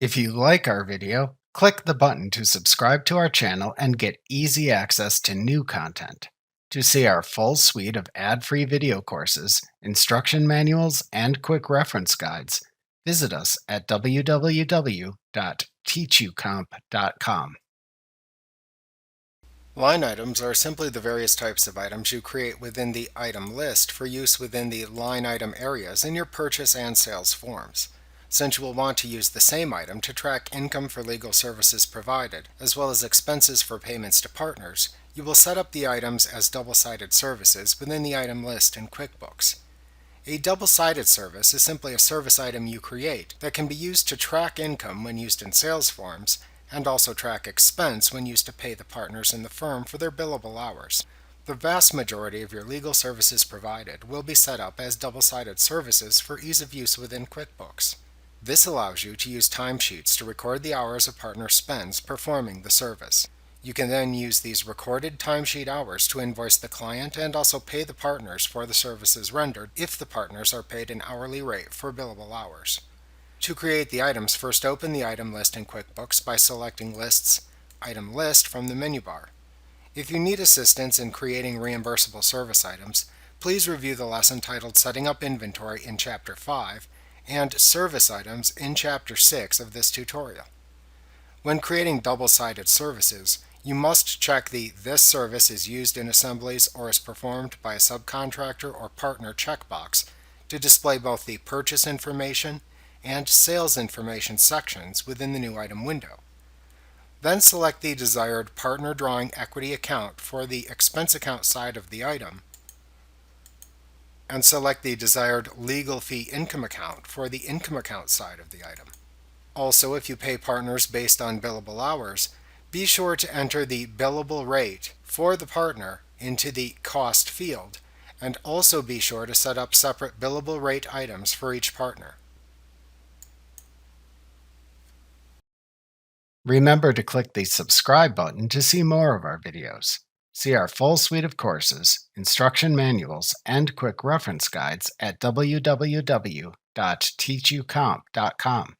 If you like our video, click the button to subscribe to our channel and get easy access to new content. To see our full suite of ad-free video courses, instruction manuals, and quick reference guides, visit us at www.teachucomp.com. Line items are simply the various types of items you create within the item list for use within the line item areas in your purchase and sales forms. Since you will want to use the same item to track income for legal services provided, as well as expenses for payments to partners, you will set up the items as double-sided services within the item list in QuickBooks. A double-sided service is simply a service item you create that can be used to track income when used in sales forms, and also track expense when used to pay the partners in the firm for their billable hours. The vast majority of your legal services provided will be set up as double-sided services for ease of use within QuickBooks. This allows you to use timesheets to record the hours a partner spends performing the service. You can then use these recorded timesheet hours to invoice the client and also pay the partners for the services rendered if the partners are paid an hourly rate for billable hours. To create the items, first open the item list in QuickBooks by selecting Lists, Item List from the menu bar. If you need assistance in creating reimbursable service items, please review the lesson titled Setting Up Inventory in Chapter 5 and Service Items in Chapter 6 of this tutorial. When creating double-sided services, you must check the This service is used in assemblies or is performed by a subcontractor or partner checkbox to display both the purchase information and sales information sections within the new item window. Then select the desired partner drawing equity account for the expense account side of the item, and select the desired legal fee income account for the income account side of the item. Also, if you pay partners based on billable hours, be sure to enter the billable rate for the partner into the cost field, and also be sure to set up separate billable rate items for each partner. Remember to click the subscribe button to see more of our videos. See our full suite of courses, instruction manuals, and quick reference guides at www.teachucomp.com.